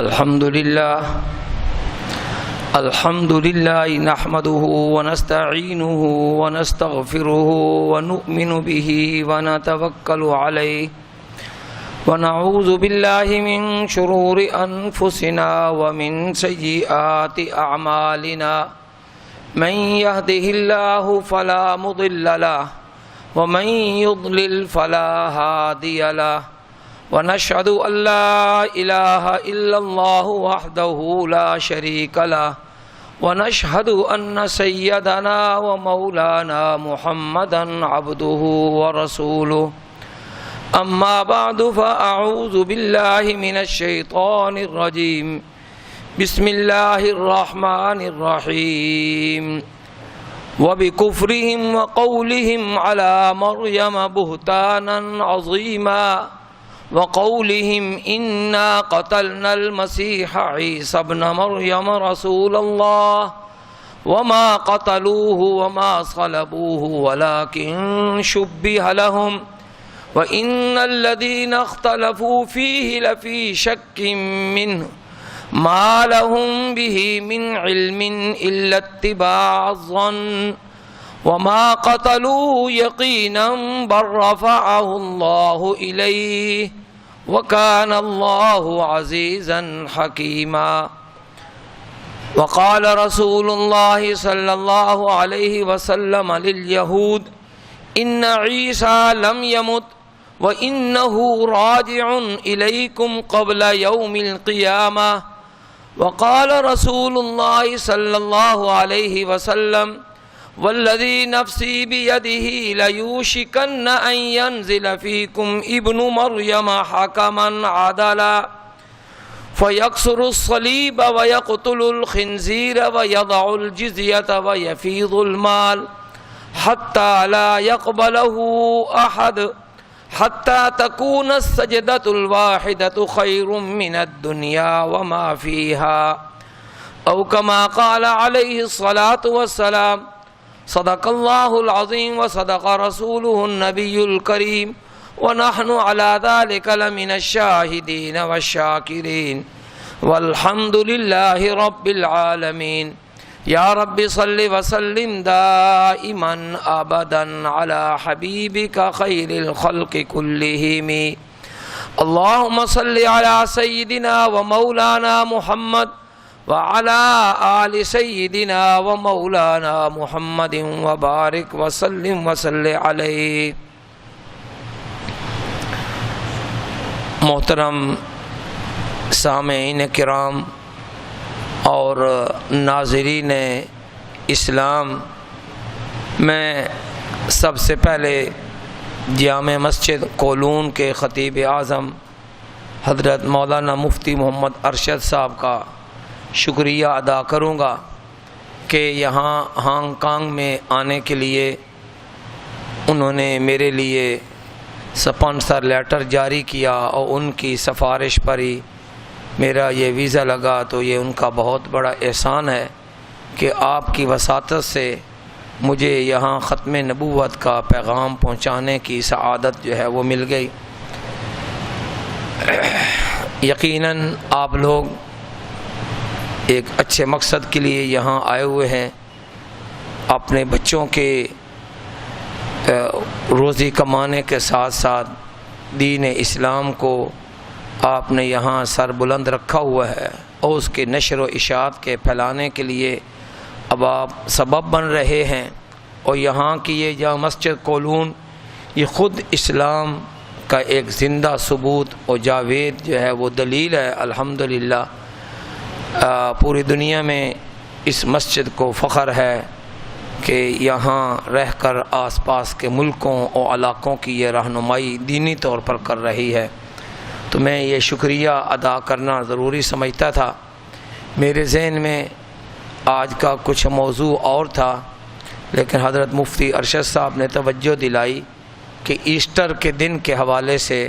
الحمد لله نحمده ونستعينه ونستغفره ونؤمن به ونتوكل عليه ونعوذ بالله من شرور أنفسنا ومن سيئات أعمالنا من يهده الله فلا مضل له ومن يضلل فلا هادي له ونشهد أن لا إله إلا الله وحده لا شريك له ونشهد أن سيدنا ومولانا محمدا عبده ورسوله أما بعد فأعوذ بالله من الشيطان الرجيم بسم الله الرحمن الرحيم وبكفرهم وقولهم على مريم بهتانا عظيما وقولهم إنا قتلنا المسيح عيسى ابن مريم رسول الله وما قتلوه وما صلبوه ولكن شبه لهم وإن الذين اختلفوا فيه لفي شك منه ما لهم به من علم إلا اتباع الظن وما قتلوه يقينا بل رفعه الله إليه وكان الله عزيزا حكيما وقال رسول الله صلى الله عليه وسلم لليهود إن عيسى لم يمت وإنه راجع إليكم قبل يوم القيامة وقال رسول الله صلى الله عليه وسلم والذي نفسي بيده ليوشكن أن ينزل فيكم ابن مريم حكما عدلا فيكسر الصليب ويقتل الخنزير ويضع الجزية ويفيض المال حتى لا يقبله أحد حتى تكون السجدة الواحدة خير من الدنيا وما فيها أو كما قال عليه الصلاة والسلام صدق الله العظيم وصدق رسوله النبي الكريم ونحن على ذلك لمن الشاهدين والشاكرين والحمد لله رب العالمين يا رب صل وسلم دائما أبدا على حبيبك خير الخلق كلهم اللهم صل على سيدنا ومولانا محمد وعلى آل سيدنا ومولانا محمد وبارك وسلم وصل عليه. محترم سامعین کرام اور ناظرین اسلام، میں سب سے پہلے جامع مسجد کولون کے خطیب اعظم حضرت مولانا مفتی محمد ارشد صاحب کا شکریہ ادا کروں گا کہ یہاں ہانگ کانگ میں آنے کے لیے انہوں نے میرے لیے سپانسر لیٹر جاری کیا اور ان کی سفارش پر ہی میرا یہ ویزا لگا، تو یہ ان کا بہت بڑا احسان ہے کہ آپ کی وساطت سے مجھے یہاں ختم نبوت کا پیغام پہنچانے کی سعادت جو ہے وہ مل گئی. یقیناً آپ لوگ ایک اچھے مقصد کے لیے یہاں آئے ہوئے ہیں، اپنے بچوں کے روزی کمانے کے ساتھ ساتھ دین اسلام کو آپ نے یہاں سر بلند رکھا ہوا ہے اور اس کے نشر و اشاعت کے پھیلانے کے لیے اب آپ سبب بن رہے ہیں. اور یہاں کی یہ جامع مسجد کولون یہ خود اسلام کا ایک زندہ ثبوت اور جاوید جو ہے وہ دلیل ہے. الحمدللہ پوری دنیا میں اس مسجد کو فخر ہے کہ یہاں رہ کر آس پاس کے ملکوں اور علاقوں کی یہ رہنمائی دینی طور پر کر رہی ہے. تو میں یہ شکریہ ادا کرنا ضروری سمجھتا تھا. میرے ذہن میں آج کا کچھ موضوع اور تھا، لیکن حضرت مفتی ارشد صاحب نے توجہ دلائی کہ ایسٹر کے دن کے حوالے سے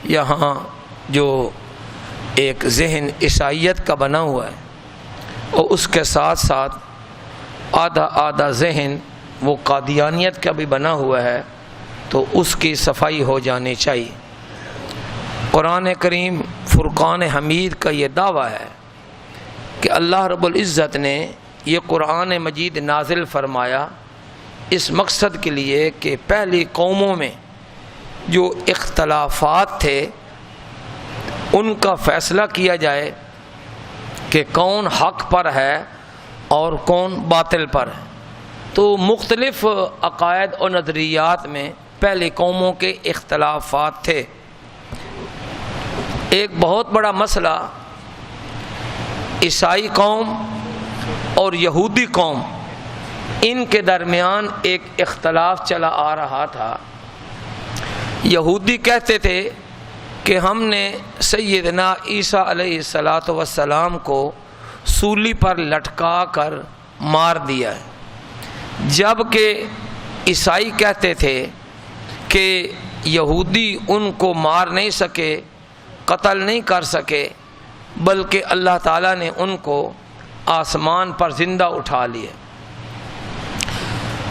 یہاں جو ایک ذہن عیسائیت کا بنا ہوا ہے اور اس کے ساتھ ساتھ آدھا ذہن وہ قادیانیت کا بھی بنا ہوا ہے، تو اس کی صفائی ہو جانی چاہیے. قرآن کریم فرقان حمید کا یہ دعویٰ ہے کہ اللہ رب العزت نے یہ قرآن مجید نازل فرمایا اس مقصد کے لیے کہ پہلی قوموں میں جو اختلافات تھے ان کا فیصلہ کیا جائے کہ کون حق پر ہے اور کون باطل پر ہے۔ تو مختلف عقائد و نظریات میں پہلی قوموں کے اختلافات تھے۔ ایک بہت بڑا مسئلہ عیسائی قوم اور یہودی قوم ان کے درمیان ایک اختلاف چلا آ رہا تھا۔ یہودی کہتے تھے کہ ہم نے سیدنا عیسیٰ علیہ السلام کو سولی پر لٹکا کر مار دیا ہے، جبکہ عیسائی کہتے تھے کہ یہودی ان کو مار نہیں سکے، قتل نہیں کر سکے، بلکہ اللہ تعالیٰ نے ان کو آسمان پر زندہ اٹھا لیا۔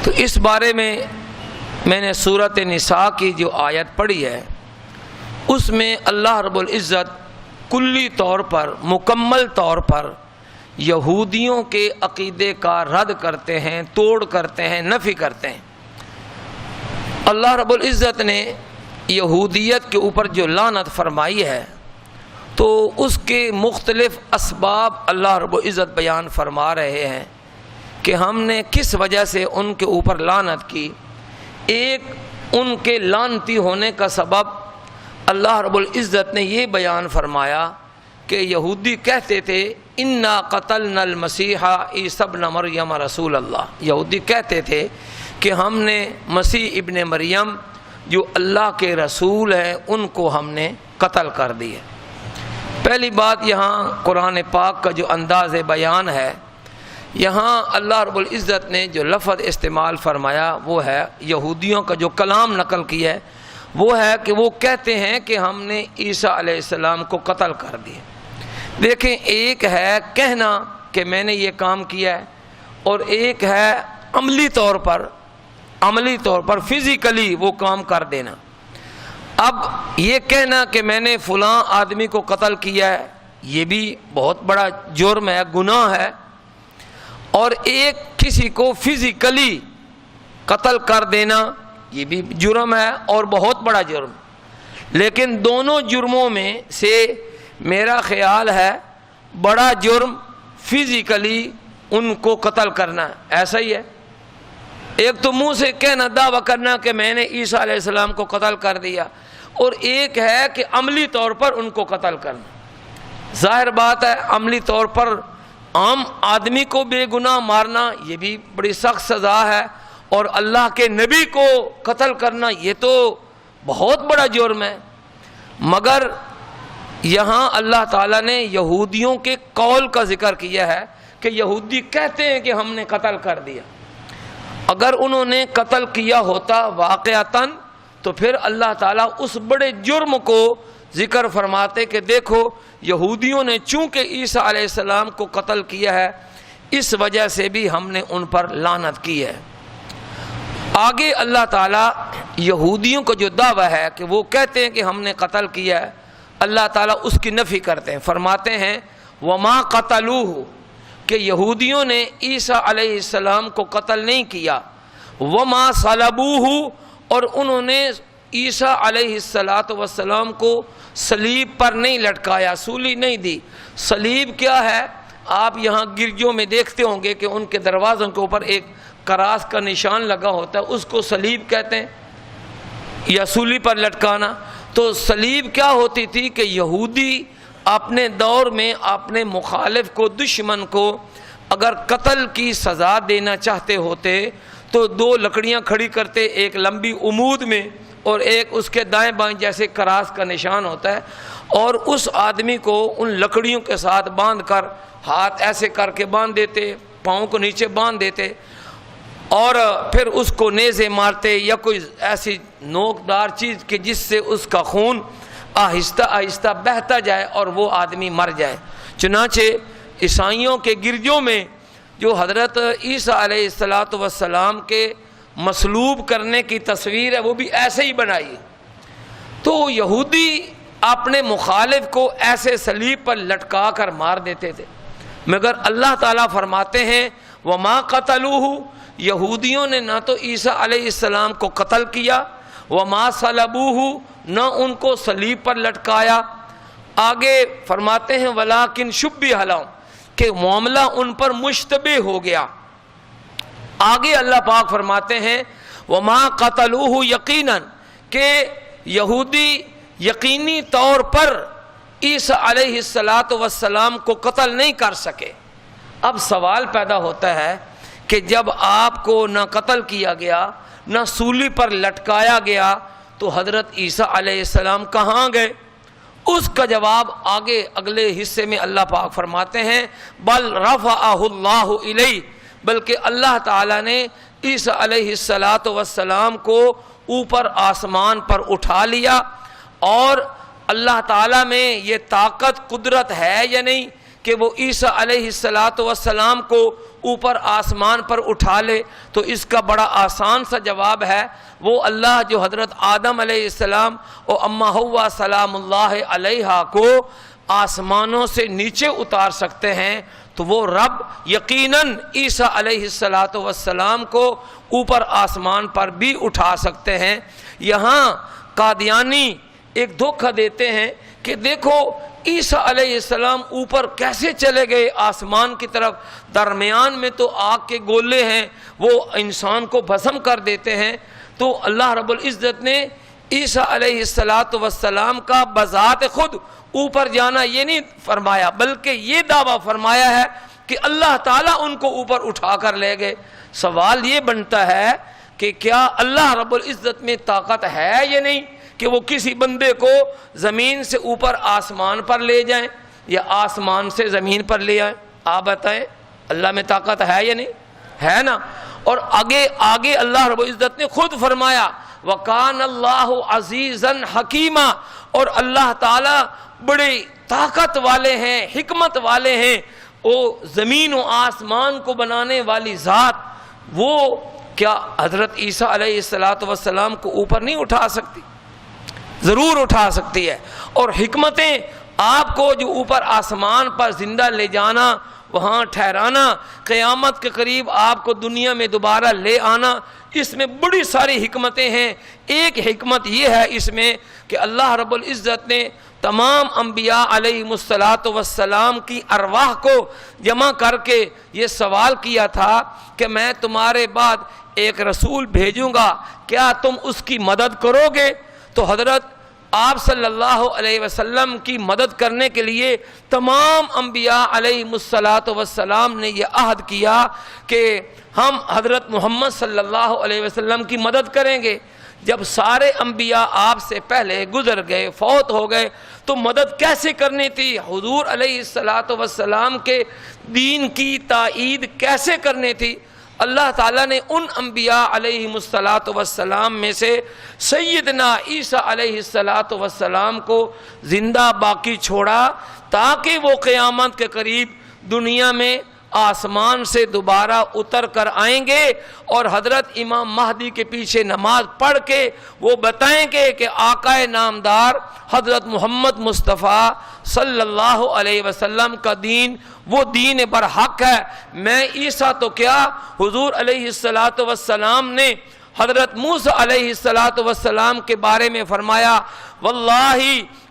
تو اس بارے میں نے سورۃ نساء کی جو آیت پڑھی ہے اس میں اللہ رب العزت کلی طور پر مکمل طور پر یہودیوں کے عقیدے کا رد کرتے ہیں، توڑ کرتے ہیں، نفی کرتے ہیں۔ اللہ رب العزت نے یہودیت کے اوپر جو لعنت فرمائی ہے تو اس کے مختلف اسباب اللہ رب العزت بیان فرما رہے ہیں کہ ہم نے کس وجہ سے ان کے اوپر لعنت کی۔ ایک ان کے لعنتی ہونے کا سبب اللہ رب العزت نے یہ بیان فرمایا کہ یہودی کہتے تھے انا قتلنا المسیح عیسی ابن مریم رسول اللہ۔ یہودی کہتے تھے کہ ہم نے مسیح ابن مریم جو اللہ کے رسول ہیں ان کو ہم نے قتل کر دیا۔ پہلی بات یہاں قرآن پاک کا جو انداز بیان ہے، یہاں اللہ رب العزت نے جو لفظ استعمال فرمایا وہ ہے، یہودیوں کا جو کلام نقل کیا ہے وہ ہے کہ وہ کہتے ہیں کہ ہم نے عیسیٰ علیہ السلام کو قتل کر دیا۔ دیکھیں، ایک ہے کہنا کہ میں نے یہ کام کیا ہے اور ایک ہے عملی طور پر فزیکلی وہ کام کر دینا۔ اب یہ کہنا کہ میں نے فلاں آدمی کو قتل کیا ہے یہ بھی بہت بڑا جرم ہے، گناہ ہے، اور ایک کسی کو فزیکلی قتل کر دینا یہ بھی جرم ہے اور بہت بڑا جرم۔ لیکن دونوں جرموں میں سے میرا خیال ہے بڑا جرم فزیکلی ان کو قتل کرنا، ایسا ہی ہے۔ ایک تو منہ سے کہنا، دعویٰ کرنا کہ میں نے عیسیٰ علیہ السلام کو قتل کر دیا، اور ایک ہے کہ عملی طور پر ان کو قتل کرنا۔ ظاہر بات ہے عملی طور پر عام آدمی کو بے گناہ مارنا یہ بھی بڑی سخت سزا ہے، اور اللہ کے نبی کو قتل کرنا یہ تو بہت بڑا جرم ہے۔ مگر یہاں اللہ تعالیٰ نے یہودیوں کے قول کا ذکر کیا ہے کہ یہودی کہتے ہیں کہ ہم نے قتل کر دیا۔ اگر انہوں نے قتل کیا ہوتا واقعتاً تو پھر اللہ تعالیٰ اس بڑے جرم کو ذکر فرماتے کہ دیکھو یہودیوں نے چونکہ عیسیٰ علیہ السلام کو قتل کیا ہے اس وجہ سے بھی ہم نے ان پر لعنت کی ہے۔ آگے اللہ تعالیٰ یہودیوں کو جو دعویٰ ہے کہ وہ کہتے ہیں کہ ہم نے قتل کیا ہے، اللہ تعالیٰ اس کی نفی کرتے ہیں، فرماتے ہیں وما قتلوہ، کہ یہودیوں نے عیسیٰ علیہ السلام کو قتل نہیں کیا، وما صلبوہ، اور انہوں نے عیسیٰ علیہ السلام کو صلیب پر نہیں لٹکایا، سولی نہیں دی۔ صلیب کیا ہے؟ آپ یہاں گرجوں میں دیکھتے ہوں گے کہ ان کے دروازوں کے اوپر ایک کراس کا نشان لگا ہوتا ہے، اس کو صلیب کہتے ہیں، یا سولی پر لٹکانا۔ تو صلیب کیا ہوتی تھی کہ یہودی اپنے دور میں اپنے مخالف کو، دشمن کو اگر قتل کی سزا دینا چاہتے ہوتے تو دو لکڑیاں کھڑی کرتے، ایک لمبی عمود میں اور ایک اس کے دائیں بائیں جیسے کراس کا نشان ہوتا ہے، اور اس آدمی کو ان لکڑیوں کے ساتھ باندھ کر ہاتھ ایسے کر کے باندھ دیتے، پاؤں کو نیچے باندھ دیتے، اور پھر اس کو نیزے مارتے یا کوئی ایسی نوکدار چیز کہ جس سے اس کا خون آہستہ آہستہ بہتا جائے اور وہ آدمی مر جائے۔ چنانچہ عیسائیوں کے گرجوں میں جو حضرت عیسیٰ علیہ السلام کے مصلوب کرنے کی تصویر ہے وہ بھی ایسے ہی بنائی۔ تو یہودی اپنے مخالف کو ایسے صلیب پر لٹکا کر مار دیتے تھے، مگر اللہ تعالیٰ فرماتے ہیں وما قتلوہ، یہودیوں نے نہ تو عیسیٰ علیہ السلام کو قتل کیا، وما صلبوہ، نہ ان کو صلیب پر لٹکایا۔ آگے فرماتے ہیں ولیکن شبہ لہم، کہ معاملہ ان پر مشتبہ ہو گیا۔ آگے اللہ پاک فرماتے ہیں وما قتلوہ یقیناً، کہ یہودی یقینی طور پر عیسیٰ علیہ السلام کو قتل نہیں کر سکے۔ اب سوال پیدا ہوتا ہے کہ جب آپ کو نہ قتل کیا گیا نہ سولی پر لٹکایا گیا تو حضرت عیسیٰ علیہ السلام کہاں گئے؟ اس کا جواب آگے اگلے حصے میں اللہ پاک فرماتے ہیں بل رفعہ اللہ الیہ، بلکہ اللہ تعالیٰ نے عیسیٰ علیہ السلام کو اوپر آسمان پر اٹھا لیا۔ اور اللہ تعالیٰ میں یہ طاقت قدرت ہے یا نہیں کہ وہ عیسیٰ علیہ السلام کو اوپر آسمان پر اٹھا لے؟ تو اس کا بڑا آسان سا جواب ہے، وہ اللہ جو حضرت آدم علیہ السلام اور اماں حوا سلام اللہ علیہا کو آسمانوں سے نیچے اتار سکتے ہیں، تو وہ رب یقیناً عیسیٰ علیہ السلام کو اوپر آسمان پر بھی اٹھا سکتے ہیں۔ یہاں قادیانی ایک دھوکہ دیتے ہیں کہ دیکھو عیسیٰ علیہ السلام اوپر کیسے چلے گئے آسمان کی طرف، درمیان میں تو آگ کے گولے ہیں، وہ انسان کو بھسم کر دیتے ہیں۔ تو اللہ رب العزت نے عیسیٰ علیہ السلام کا بذات خود اوپر جانا یہ نہیں فرمایا، بلکہ یہ دعویٰ فرمایا ہے کہ اللہ تعالیٰ ان کو اوپر اٹھا کر لے گئے۔ سوال یہ بنتا ہے کہ کیا اللہ رب العزت میں طاقت ہے یا نہیں کہ وہ کسی بندے کو زمین سے اوپر آسمان پر لے جائیں یا آسمان سے زمین پر لے آئیں؟ آپ بتائیں، اللہ میں طاقت ہے یا نہیں؟ ہے نا۔ اور آگے اللہ رب العزت نے خود فرمایا وَقَانَ اللَّهُ عَزِيزًا حَكِيمًا، اور اللہ تعالیٰ بڑے طاقت والے ہیں، حکمت والے ہیں۔ وہ زمین و آسمان کو بنانے والی ذات، وہ کیا حضرت عیسیٰ علیہ السلام کو اوپر نہیں اٹھا سکتی؟ ضرور اٹھا سکتی ہے۔ اور حکمتیں آپ کو جو اوپر آسمان پر زندہ لے جانا، وہاں ٹھہرانا، قیامت کے قریب آپ کو دنیا میں دوبارہ لے آنا، اس میں بڑی ساری حکمتیں ہیں۔ ایک حکمت یہ ہے اس میں کہ اللہ رب العزت نے تمام انبیاء علیہ السلام کی ارواح کو جمع کر کے یہ سوال کیا تھا کہ میں تمہارے بعد ایک رسول بھیجوں گا، کیا تم اس کی مدد کرو گے؟ تو حضرت آپ صلی اللہ علیہ وسلم کی مدد کرنے کے لیے تمام انبیاء علیہ السلام نے یہ عہد کیا کہ ہم حضرت محمد صلی اللہ علیہ وسلم کی مدد کریں گے۔ جب سارے انبیاء آپ سے پہلے گزر گئے، فوت ہو گئے، تو مدد کیسے کرنی تھی؟ حضور علیہ السلام کے دین کی تائید کیسے کرنی تھی؟ اللہ تعالیٰ نے ان انبیاء علیہ السلام میں سے سیدنا عیسیٰ علیہ السلام کو زندہ باقی چھوڑا تاکہ وہ قیامت کے قریب دنیا میں آسمان سے دوبارہ اتر کر آئیں گے اور حضرت امام مہدی کے پیچھے نماز پڑھ کے وہ بتائیں گے کہ آقا نامدار حضرت محمد مصطفیٰ صلی اللہ علیہ وسلم کا دین وہ دین برحق ہے۔ میں عیسیٰ تو کیا، حضور علیہ السلام نے حضرت موسیٰ علیہ السلام کے بارے میں فرمایا واللہ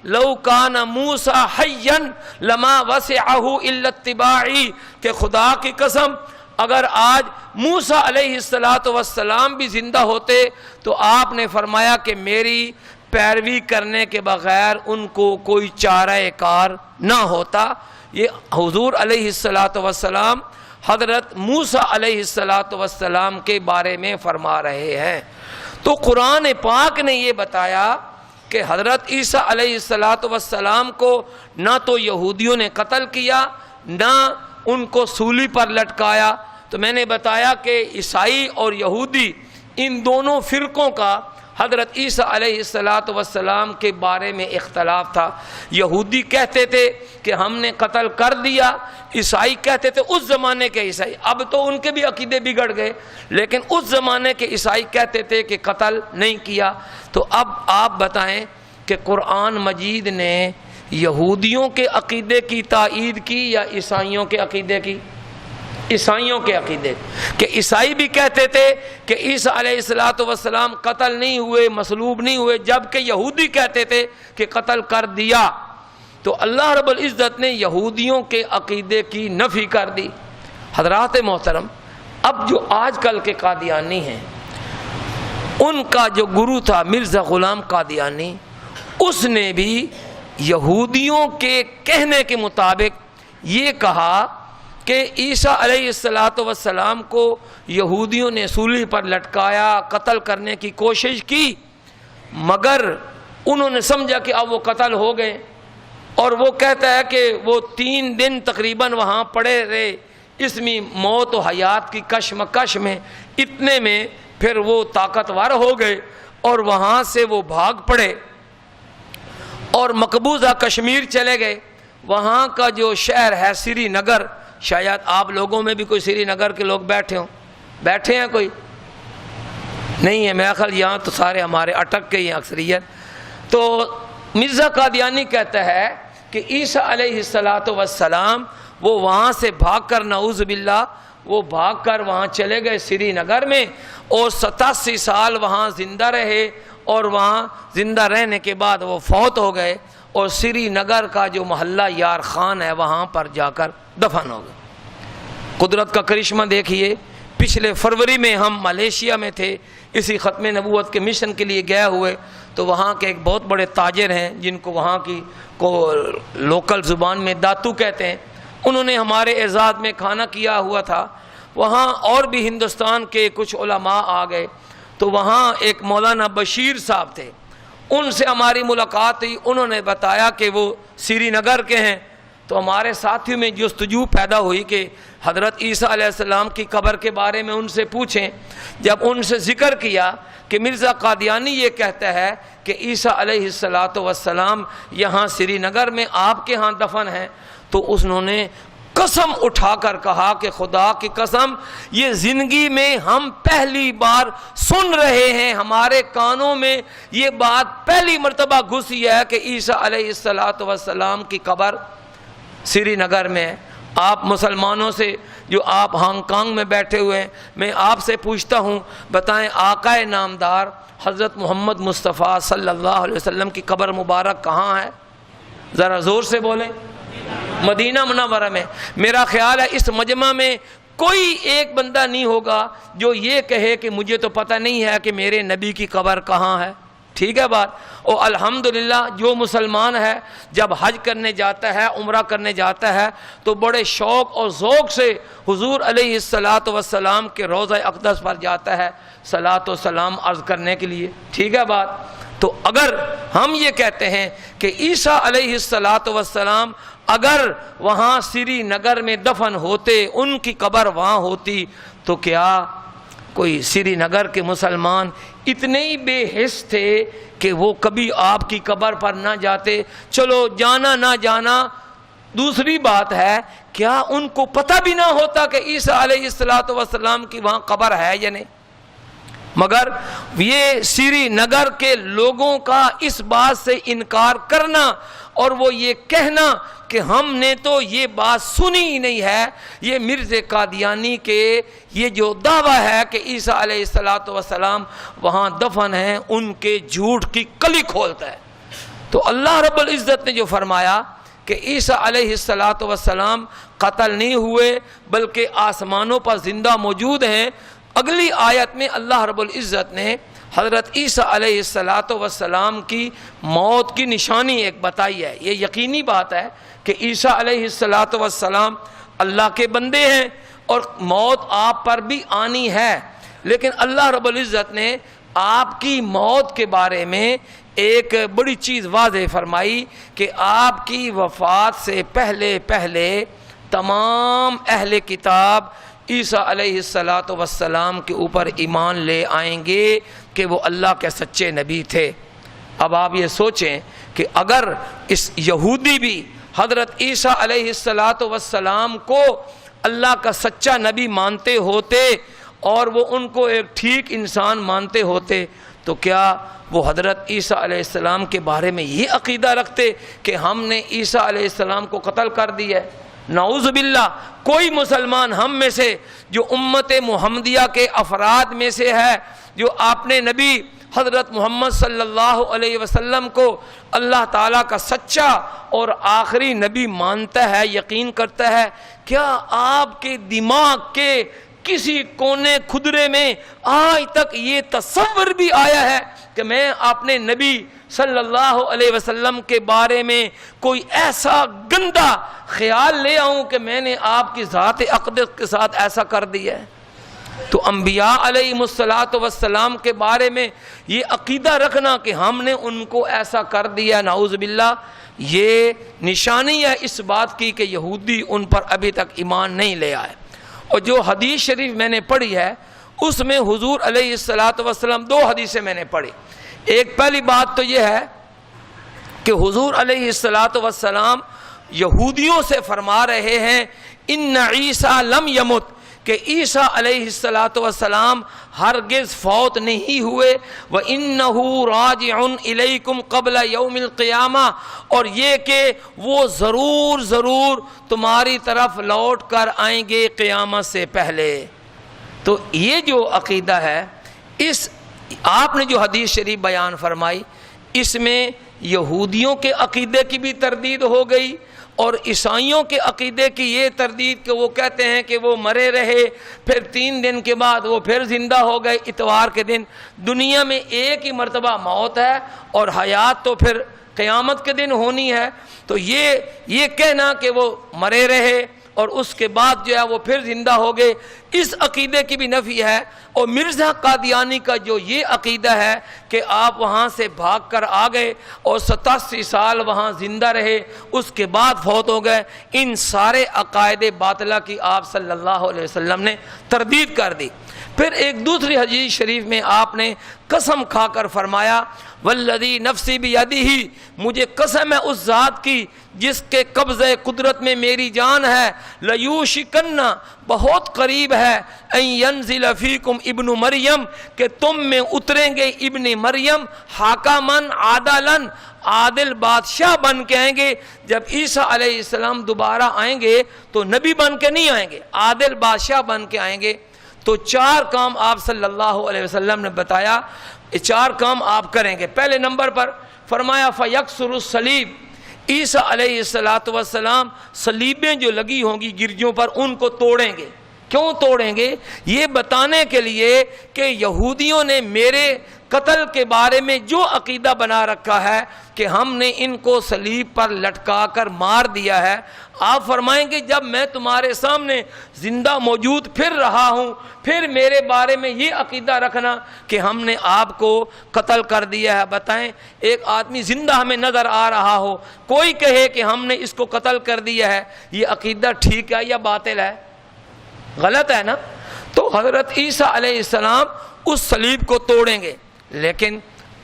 لو کان موسیٰ حیا لما وسعہ الا اتباعی، کہ خدا کی قسم اگر آج موسیٰ علیہ السلام بھی زندہ ہوتے تو آپ نے فرمایا کہ میری پیروی کرنے کے بغیر ان کو کوئی چارہ کار نہ ہوتا۔ یہ حضور علیہ السلام حضرت موسیٰ علیہ السلام کے بارے میں فرما رہے ہیں۔ تو قرآن پاک نے یہ بتایا کہ حضرت عیسیٰ علیہ السلام کو نہ تو یہودیوں نے قتل کیا نہ ان کو سولی پر لٹکایا۔ تو میں نے بتایا کہ عیسائی اور یہودی ان دونوں فرقوں کا حضرت عیسیٰ علیہ السلام کے بارے میں اختلاف تھا۔ یہودی کہتے تھے کہ ہم نے قتل کر دیا، عیسائی کہتے تھے، اس زمانے کے عیسائی، اب تو ان کے بھی عقیدے بگڑ گئے، لیکن اس زمانے کے عیسائی کہتے تھے کہ قتل نہیں کیا۔ تو اب آپ بتائیں کہ قرآن مجید نے یہودیوں کے عقیدے کی تائید کی یا عیسائیوں کے عقیدے کی؟ عیسائیوں کے عقیدے، کہ عیسائی بھی کہتے تھے کہ عیسیٰ علیہ السلام قتل نہیں ہوئے، مصلوب نہیں ہوئے، جبکہ یہودی کہتے تھے کہ قتل کر دیا۔ تو اللہ رب العزت نے یہودیوں کے عقیدے کی نفی کر دی۔ حضرات محترم، اب جو آج کل کے قادیانی ہیں، ان کا جو گرو تھا مرزا غلام قادیانی، اس نے بھی یہودیوں کے کہنے کے مطابق یہ کہا کہ عیسیٰ علیہ السلام کو یہودیوں نے صلیب پر لٹکایا، قتل کرنے کی کوشش کی، مگر انہوں نے سمجھا کہ اب وہ قتل ہو گئے، اور وہ کہتا ہے کہ وہ 3 دن تقریباً وہاں پڑے رہے اس میں موت و حیات کی کشمکش میں، اتنے میں پھر وہ طاقتور ہو گئے اور وہاں سے وہ بھاگ پڑے اور مقبوضہ کشمیر چلے گئے۔ وہاں کا جو شہر ہے سری نگر، شاید آپ لوگوں میں بھی کوئی سری نگر کے لوگ بیٹھے ہیں کوئی نہیں ہے میرا خیال، یہاں تو سارے ہمارے اٹک گئی ہیں اکثریت۔ تو مرزا قادیانی کہتا ہے کہ عیسیٰ علیہ السلام وہ وہاں سے بھاگ کر، نعوذ باللہ، وہ بھاگ کر وہاں چلے گئے سری نگر میں، اور 87 سال وہاں زندہ رہے، اور وہاں زندہ رہنے کے بعد وہ فوت ہو گئے، اور سری نگر کا جو محلہ یار خان ہے وہاں پر جا کر دفن ہو گئے۔ قدرت کا کرشمہ دیکھیے، پچھلے فروری میں ہم ملیشیا میں تھے، اسی ختم نبوت کے مشن کے لیے گئے ہوئے، تو وہاں کے ایک بہت بڑے تاجر ہیں جن کو وہاں کی کو لوکل زبان میں داتو کہتے ہیں، انہوں نے ہمارے اعزاز میں کھانا کیا ہوا تھا۔ وہاں اور بھی ہندوستان کے کچھ علماء آ گئے، تو وہاں ایک مولانا بشیر صاحب تھے، ان سے ہماری ملاقات ہوئی، انہوں نے بتایا کہ وہ سری نگر کے ہیں۔ تو ہمارے ساتھیوں میں جستجو پیدا ہوئی کہ حضرت عیسیٰ علیہ السلام کی قبر کے بارے میں ان سے پوچھیں۔ جب ان سے ذکر کیا کہ مرزا قادیانی یہ کہتا ہے کہ عیسیٰ علیہ السلام یہاں سری نگر میں آپ کے ہاں دفن ہیں، تو انہوں نے قسم اٹھا کر کہا کہ خدا کی قسم، یہ زندگی میں ہم پہلی بار سن رہے ہیں، ہمارے کانوں میں یہ بات پہلی مرتبہ گھسی ہے کہ عیسیٰ علیہ السلام کی قبر سری نگر میں ہے۔ آپ مسلمانوں سے جو آپ ہانگ کانگ میں بیٹھے ہوئے ہیں، میں آپ سے پوچھتا ہوں، بتائیں آقا نامدار حضرت محمد مصطفیٰ صلی اللہ علیہ وسلم کی قبر مبارک کہاں ہے؟ ذرا زور سے بولیں۔ مدینہ منورہ میں۔ میرا خیال ہے اس مجمع میں کوئی ایک بندہ نہیں ہوگا جو یہ کہے کہ مجھے تو پتہ نہیں ہے کہ میرے نبی کی قبر کہاں ہے۔ ٹھیک ہے بات؟ اور الحمدللہ جو مسلمان ہے جب حج کرنے جاتا ہے، عمرہ کرنے جاتا ہے، تو بڑے شوق اور ذوق سے حضور علیہ السلام کے روضہ اقدس پر جاتا ہے صلاۃ و سلام عرض کرنے کے لیے۔ ٹھیک ہے بات؟ تو اگر ہم یہ کہتے ہیں کہ عیسیٰ علیہ السلام اگر وہاں سری نگر میں دفن ہوتے، ان کی قبر وہاں ہوتی، تو کیا کوئی سری نگر کے مسلمان اتنے ہی بے حس تھے کہ وہ کبھی آپ کی قبر پر نہ جاتے؟ چلو جانا نہ جانا دوسری بات ہے، کیا ان کو پتہ بھی نہ ہوتا کہ عیسیٰ علیہ السلام کی وہاں قبر ہے یا نہیں؟ مگر یہ سری نگر کے لوگوں کا اس بات سے انکار کرنا اور وہ یہ کہنا کہ ہم نے تو یہ بات سنی ہی نہیں ہے، یہ مرزا قادیانی کے یہ جو دعویٰ ہے کہ عیسیٰ علیہ السلام وہاں دفن ہیں، ان کے جھوٹ کی کلی کھولتا ہے۔ تو اللہ رب العزت نے جو فرمایا کہ عیسیٰ علیہ السلام قتل نہیں ہوئے بلکہ آسمانوں پر زندہ موجود ہیں، اگلی آیت میں اللہ رب العزت نے حضرت عیسیٰ علیہ السلام کی موت کی نشانی ایک بتائی ہے۔ یہ یقینی بات ہے کہ عیسیٰ علیہ السلام اللہ کے بندے ہیں اور موت آپ پر بھی آنی ہے، لیکن اللہ رب العزت نے آپ کی موت کے بارے میں ایک بڑی چیز واضح فرمائی کہ آپ کی وفات سے پہلے تمام اہل کتاب عیسیٰ علیہ السلام کے اوپر ایمان لے آئیں گے کہ وہ اللہ کے سچے نبی تھے۔ اب آپ یہ سوچیں کہ اگر اس یہودی بھی حضرت عیسیٰ علیہ السلام کو اللہ کا سچا نبی مانتے ہوتے اور وہ ان کو ایک ٹھیک انسان مانتے ہوتے، تو کیا وہ حضرت عیسیٰ علیہ السلام کے بارے میں یہ عقیدہ رکھتے کہ ہم نے عیسیٰ علیہ السلام کو قتل کر دیا ہے؟ نعوذ باللہ، کوئی مسلمان ہم میں سے جو امت محمدیہ کے افراد میں سے ہے، جو آپ نے نبی حضرت محمد صلی اللہ علیہ وسلم کو اللہ تعالیٰ کا سچا اور آخری نبی مانتا ہے، یقین کرتا ہے، کیا آپ کے دماغ کے کسی کونے خدرے میں آج تک یہ تصور بھی آیا ہے کہ میں اپنے نبی صلی اللہ علیہ وسلم کے بارے میں کوئی ایسا گندا خیال لے آؤں کہ میں نے آپ کی ذات اقدس کے ساتھ ایسا کر دیا ہے؟ تو انبیاء علیہم السلام کے بارے میں یہ عقیدہ رکھنا کہ ہم نے ان کو ایسا کر دیا، نعوذ باللہ، یہ نشانی ہے اس بات کی کہ یہودی ان پر ابھی تک ایمان نہیں لے آئے۔ اور جو حدیث شریف میں نے پڑھی ہے اس میں حضور علیہ السلام دو حدیثیں میں نے پڑھی۔ ایک پہلی بات تو یہ ہے کہ حضور علیہ السلام یہودیوں سے فرما رہے ہیں ان عیسیٰ لم یمت، کہ عیسیٰ علیہ السلام ہرگز فوت نہیں ہوئے، وَإِنَّهُ رَاجِعٌ إِلَيْكُمْ قَبْلَ يَوْمِ الْقِيَامَةِ، اور یہ کہ وہ ضرور تمہاری طرف لوٹ کر آئیں گے قیامت سے پہلے۔ تو یہ جو عقیدہ ہے، اس آپ نے جو حدیث شریف بیان فرمائی، اس میں یہودیوں کے عقیدے کی بھی تردید ہو گئی اور عیسائیوں کے عقیدے کی یہ تردید کہ وہ کہتے ہیں کہ وہ مرے رہے، پھر 3 دن کے بعد وہ پھر زندہ ہو گئے اتوار کے دن۔ دنیا میں ایک ہی مرتبہ موت ہے اور حیات تو پھر قیامت کے دن ہونی ہے، تو یہ کہنا کہ وہ مرے رہے اور اس کے بعد جو ہے وہ پھر زندہ ہو گئے، اس عقیدے کی بھی نفی ہے۔ اور مرزا قادیانی کا جو یہ عقیدہ ہے کہ آپ وہاں سے بھاگ کر آ گئے اور 87 سال وہاں زندہ رہے، اس کے بعد فوت ہو گئے، ان سارے عقائد باطلہ کی آپ صلی اللہ علیہ وسلم نے تردید کر دی۔ پھر ایک دوسری حدیث شریف میں آپ نے قسم کھا کر فرمایا والذی نفسی بیدہ، مجھے قسم ہے اس ذات کی جس کے قبضہ قدرت میں میری جان ہے، لیوشکن، بہت قریب ہے، ان ینزل فیکم ابن مریم، کہ تم میں اتریں گے ابن مریم، حاکمن عادلن، عادل بادشاہ بن کے آئیں گے۔ جب عیسیٰ علیہ السلام دوبارہ آئیں گے تو نبی بن کے نہیں آئیں گے، عادل بادشاہ بن کے آئیں گے۔ تو 4 کام آپ صلی اللہ علیہ وسلم نے بتایا، یہ 4 کام آپ کریں گے۔ پہلے نمبر پر فرمایا فَيَكْسُرُ الصَّلِيبَ، عیسیٰ علیہ السلام صلیبیں جو لگی ہوں گی گرجوں پر ان کو توڑیں گے۔ کیوں توڑیں گے؟ یہ بتانے کے لیے کہ یہودیوں نے میرے قتل کے بارے میں جو عقیدہ بنا رکھا ہے کہ ہم نے ان کو صلیب پر لٹکا کر مار دیا ہے، آپ فرمائیں گے جب میں تمہارے سامنے زندہ موجود پھر رہا ہوں، پھر میرے بارے میں یہ عقیدہ رکھنا کہ ہم نے آپ کو قتل کر دیا ہے۔ بتائیں، ایک آدمی زندہ ہمیں نظر آ رہا ہو، کوئی کہے کہ ہم نے اس کو قتل کر دیا ہے، یہ عقیدہ ٹھیک ہے یا باطل ہے؟ غلط ہے نا؟ تو حضرت عیسیٰ علیہ السلام اس صلیب کو توڑیں گے، لیکن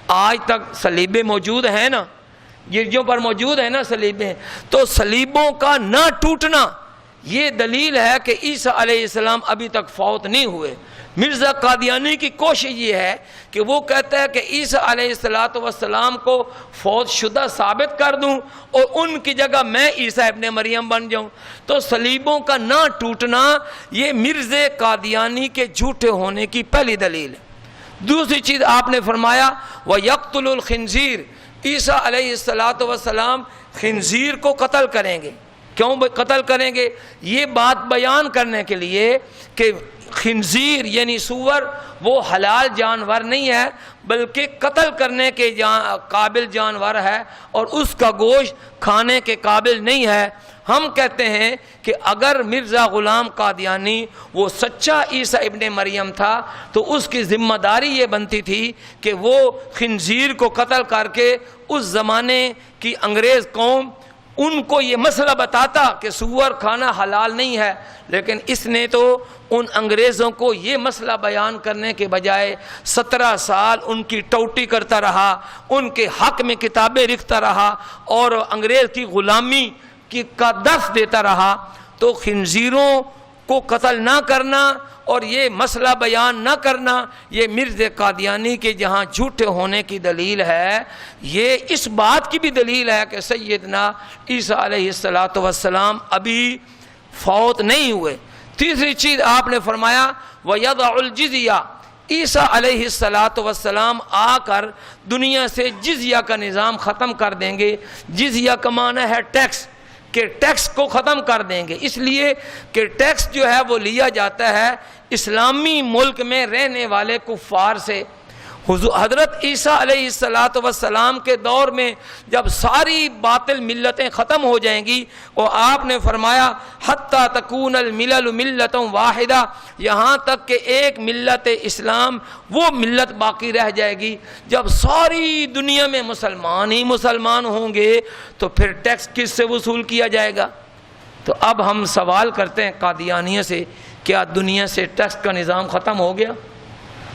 آج تک صلیبیں موجود ہیں نا، گرجوں پر موجود ہیں نا صلیبیں، تو صلیبوں کا نہ ٹوٹنا یہ دلیل ہے کہ عیسیٰ علیہ السلام ابھی تک فوت نہیں ہوئے۔ مرزا قادیانی کی کوشش یہ ہے کہ وہ کہتا ہے کہ عیسیٰ علیہ السلام کو فوت شدہ ثابت کر دوں اور ان کی جگہ میں عیسیٰ ابن مریم بن جاؤں۔ تو صلیبوں کا نہ ٹوٹنا یہ مرزا قادیانی کے جھوٹے ہونے کی پہلی دلیل ہے۔ دوسری چیز آپ نے فرمایا وَيَقْتُلُ الْخِنْزِيرَ، عیسیٰ علیہ السلام خنزیر کو قتل کریں گے۔ کیوں قتل کریں گے؟ یہ بات بیان کرنے کے لیے کہ خنزیر یعنی سور وہ حلال جانور نہیں ہے بلکہ قتل کرنے کے قابل جانور ہے اور اس کا گوشت کھانے کے قابل نہیں ہے۔ ہم کہتے ہیں کہ اگر مرزا غلام قادیانی وہ سچا عیسیٰ ابن مریم تھا تو اس کی ذمہ داری یہ بنتی تھی کہ وہ خنزیر کو قتل کر کے اس زمانے کی انگریز قوم ان کو یہ مسئلہ بتاتا کہ سور کھانا حلال نہیں ہے، لیکن اس نے تو ان انگریزوں کو یہ مسئلہ بیان کرنے کے بجائے 17 سال ان کی ٹوٹی کرتا رہا، ان کے حق میں کتابیں لکھتا رہا اور انگریز کی غلامی کا درس دیتا رہا۔ تو خنزیروں کو قتل نہ کرنا اور یہ مسئلہ بیان نہ کرنا یہ مرزا قادیانی کے جہاں جھوٹے ہونے کی دلیل ہے، یہ اس بات کی بھی دلیل ہے کہ سیدنا عیسیٰ علیہ السلام ابھی فوت نہیں ہوئے۔ تیسری چیز آپ نے فرمایا وَيَضَعُ الْجِزْيَةَ، عیسیٰ علیہ السلام آ کر دنیا سے جزیہ کا نظام ختم کر دیں گے۔ جزیہ کا معنی ہے ٹیکس، کہ ٹیکس کو ختم کر دیں گے، اس لیے کہ ٹیکس جو ہے وہ لیا جاتا ہے اسلامی ملک میں رہنے والے کفار سے۔ حضرت عیسیٰ علیہ السلام کے دور میں جب ساری باطل ملتیں ختم ہو جائیں گی، اور آپ نے فرمایا حتیٰ تکون الملل ملۃ واحدہ، یہاں تک کہ ایک ملت اسلام وہ ملت باقی رہ جائے گی۔ جب ساری دنیا میں مسلمان ہی مسلمان ہوں گے تو پھر ٹیکس کس سے وصول کیا جائے گا؟ تو اب ہم سوال کرتے ہیں قادیانیوں سے، کیا دنیا سے ٹیکس کا نظام ختم ہو گیا؟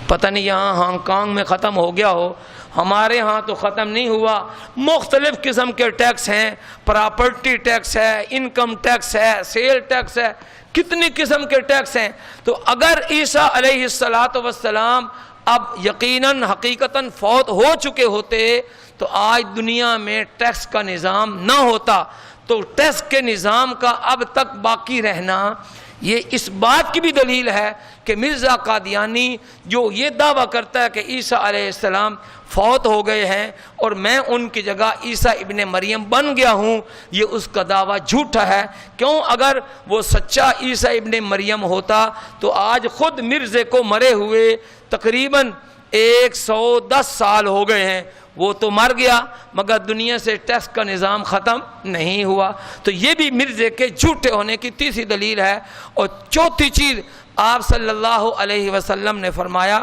پتہ نہیں یہاں ہانگ کانگ میں ختم ہو گیا ہو، ہمارے ہاں تو ختم نہیں ہوا۔ مختلف قسم کے ٹیکس ہیں، پراپرٹی ٹیکس ہے، انکم ٹیکس ہے، سیل ٹیکس ہے، کتنی قسم کے ٹیکس ہیں۔ تو اگر عیسیٰ علیہ السلام اب یقیناً حقیقتاً فوت ہو چکے ہوتے تو آج دنیا میں ٹیکس کا نظام نہ ہوتا۔ تو ٹیکس کے نظام کا اب تک باقی رہنا یہ اس بات کی بھی دلیل ہے کہ مرزا قادیانی جو یہ دعویٰ کرتا ہے کہ عیسیٰ علیہ السلام فوت ہو گئے ہیں اور میں ان کی جگہ عیسیٰ ابن مریم بن گیا ہوں، یہ اس کا دعویٰ جھوٹا ہے۔ کیوں؟ اگر وہ سچا عیسیٰ ابن مریم ہوتا تو آج خود مرزے کو مرے ہوئے تقریباً 110 سال ہو گئے ہیں، وہ تو مر گیا مگر دنیا سے ٹیکس کا نظام ختم نہیں ہوا۔ تو یہ بھی مرزے کے جھوٹے ہونے کی تیسری دلیل ہے۔ اور چوتھی چیز آپ صلی اللہ علیہ وسلم نے فرمایا،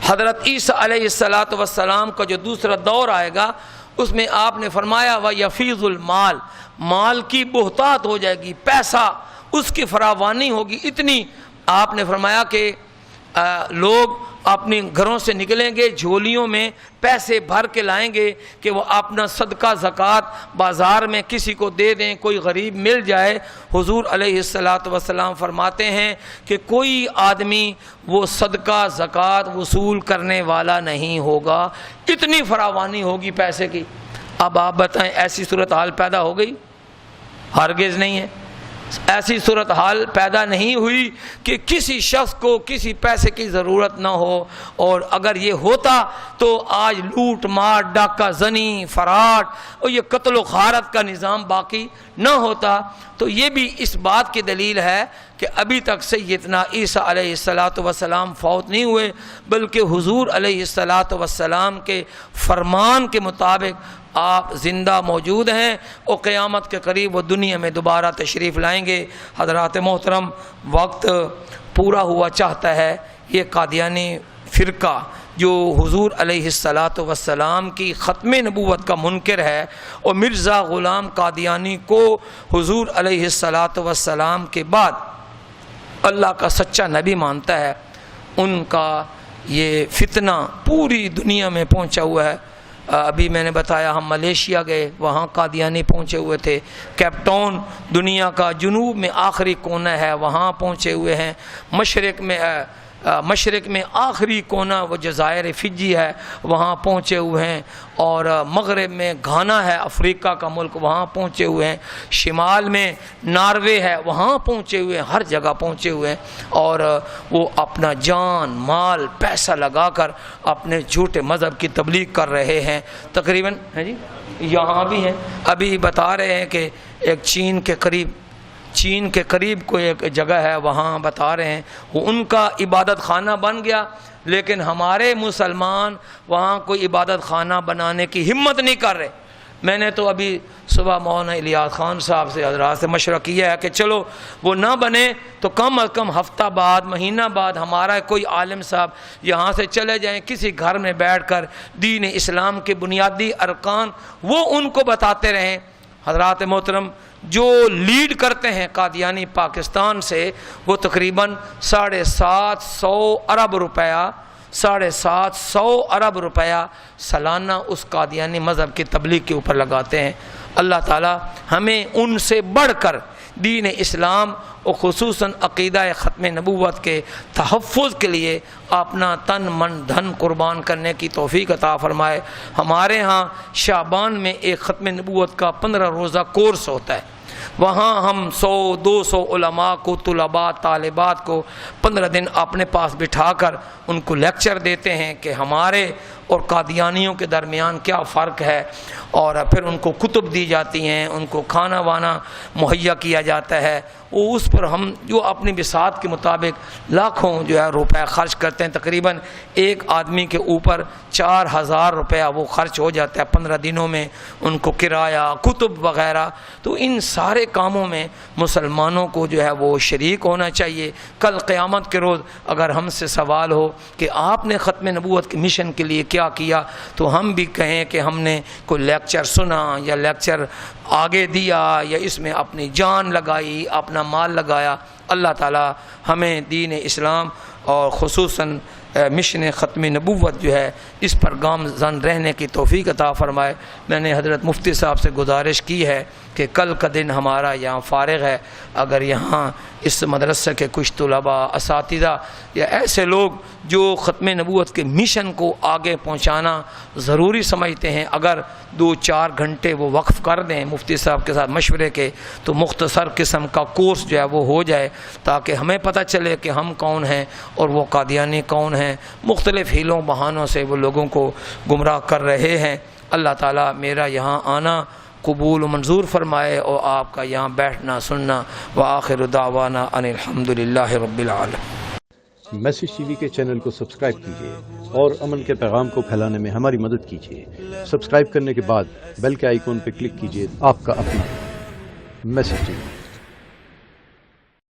حضرت عیسیٰ علیہ السلام کا جو دوسرا دور آئے گا اس میں آپ نے فرمایا وَيَفِيضُ الْمَالِ، مال کی بہتات ہو جائے گی، پیسہ اس کی فراوانی ہوگی اتنی۔ آپ نے فرمایا کہ لوگ اپنے گھروں سے نکلیں گے جھولیوں میں پیسے بھر کے لائیں گے کہ وہ اپنا صدقہ زکوٰۃ بازار میں کسی کو دے دیں، کوئی غریب مل جائے۔ حضور علیہ السلام فرماتے ہیں کہ کوئی آدمی وہ صدقہ زکوٰۃ وصول کرنے والا نہیں ہوگا، اتنی فراوانی ہوگی پیسے کی۔ اب آپ بتائیں ایسی صورتحال پیدا ہو گئی؟ ہرگز نہیں ہے۔ ایسی صورتحال پیدا نہیں ہوئی کہ کسی شخص کو کسی پیسے کی ضرورت نہ ہو، اور اگر یہ ہوتا تو آج لوٹ مار، ڈاکہ زنی، فراڈ اور یہ قتل و غارت کا نظام باقی نہ ہوتا۔ تو یہ بھی اس بات کی دلیل ہے کہ ابھی تک سیدنا عیسیٰ علیہ السلام فوت نہیں ہوئے، بلکہ حضور علیہ السلام کے فرمان کے مطابق آپ زندہ موجود ہیں، اور قیامت کے قریب وہ دنیا میں دوبارہ تشریف لائیں گے۔ حضرات محترم، وقت پورا ہوا چاہتا ہے۔ یہ قادیانی فرقہ جو حضور علیہ السلام کی ختم نبوت کا منکر ہے، اور مرزا غلام قادیانی کو حضور علیہ السلام کے بعد اللہ کا سچا نبی مانتا ہے، ان کا یہ فتنہ پوری دنیا میں پہنچا ہوا ہے۔ ابھی میں نے بتایا ہم ملیشیا گئے، وہاں قادیانی پہنچے ہوئے تھے۔ کیپ ٹاؤن دنیا کا جنوب میں آخری کونا ہے، وہاں پہنچے ہوئے ہیں۔ مشرق میں آخری کونا وہ جزائر فجی ہے، وہاں پہنچے ہوئے ہیں، اور مغرب میں گھانا ہے افریقہ کا ملک، وہاں پہنچے ہوئے ہیں۔ شمال میں ناروے ہے، وہاں پہنچے ہوئے ہیں، ہر جگہ پہنچے ہوئے ہیں، اور وہ اپنا جان مال پیسہ لگا کر اپنے جھوٹے مذہب کی تبلیغ کر رہے ہیں۔ تقریباً جی یہاں بھی ہیں، ابھی بتا رہے ہیں کہ ایک چین کے قریب کوئی ایک جگہ ہے، وہاں بتا رہے ہیں وہ ان کا عبادت خانہ بن گیا، لیکن ہمارے مسلمان وہاں کوئی عبادت خانہ بنانے کی ہمت نہیں کر رہے۔ میں نے تو ابھی صبح مولانا الیاس خان صاحب سے حضرات سے مشورہ کیا ہے کہ چلو وہ نہ بنے تو کم از کم ہفتہ بعد مہینہ بعد ہمارا کوئی عالم صاحب یہاں سے چلے جائیں، کسی گھر میں بیٹھ کر دین اسلام کے بنیادی ارکان وہ ان کو بتاتے رہیں۔ حضرات محترم، جو لیڈ کرتے ہیں قادیانی پاکستان سے، وہ تقریباً 750 ارب روپیہ سالانہ اس قادیانی مذہب کی تبلیغ کے اوپر لگاتے ہیں۔ اللہ تعالی ہمیں ان سے بڑھ کر دین اسلام اور خصوصاً عقیدہ ختم نبوت کے تحفظ کے لیے اپنا تن من دھن قربان کرنے کی توفیق عطا فرمائے۔ ہمارے ہاں شعبان میں ایک ختم نبوت کا 15 روزہ کورس ہوتا ہے، وہاں ہم 100-200 علماء کو، طلباء، طالبات کو 15 دن اپنے پاس بٹھا کر ان کو لیکچر دیتے ہیں کہ ہمارے اور قادیانیوں کے درمیان کیا فرق ہے، اور پھر ان کو کتب دی جاتی ہیں، ان کو کھانا وانا مہیا کیا جاتا ہے، وہ اس پر ہم جو اپنی بساط کے مطابق لاکھوں جو ہے روپے خرچ کرتے ہیں۔ تقریباً ایک آدمی کے اوپر 4000 روپیہ وہ خرچ ہو جاتا ہے 15 دنوں میں، ان کو کرایہ، کتب وغیرہ۔ تو ان سارے کاموں میں مسلمانوں کو جو ہے وہ شریک ہونا چاہیے۔ کل قیامت کے روز اگر ہم سے سوال ہو کہ آپ نے ختم نبوت کے مشن کے لیے کیا کیا، تو ہم بھی کہیں کہ ہم نے کوئی لیکچر سنا یا لیکچر آگے دیا یا اس میں اپنی جان لگائی، اپنا مال لگایا۔ اللہ تعالی ہمیں دین اسلام اور خصوصاً مشن ختم نبوت جو ہے اس پر گامزن رہنے کی توفیق عطا فرمائے۔ میں نے حضرت مفتی صاحب سے گزارش کی ہے کہ کل کا دن ہمارا یہاں فارغ ہے، اگر یہاں اس مدرسے کے کچھ طلباء، اساتذہ یا ایسے لوگ جو ختم نبوت کے مشن کو آگے پہنچانا ضروری سمجھتے ہیں، اگر 2-4 گھنٹے وہ وقف کر دیں مفتی صاحب کے ساتھ مشورے کے، تو مختصر قسم کا کورس جو ہے وہ ہو جائے، تاکہ ہمیں پتہ چلے کہ ہم کون ہیں اور وہ قادیانی کون ہیں۔ مختلف ہیلوں بہانوں سے وہ لوگوں کو گمراہ کر رہے ہیں۔ اللہ تعالیٰ میرا یہاں آنا قبول و منظور فرمائے اور آپ کا یہاں بیٹھنا سننا۔ وآخر دعوانا ان الحمدللہ رب العالمین۔ میسج ٹی وی کے چینل کو سبسکرائب کیجیے اور امن کے پیغام کو پھیلانے میں ہماری مدد کیجیے۔ سبسکرائب کرنے کے بعد بیل کے آئیکن پر کلک کیجیے۔ آپ کا اپنا میسج ٹی وی۔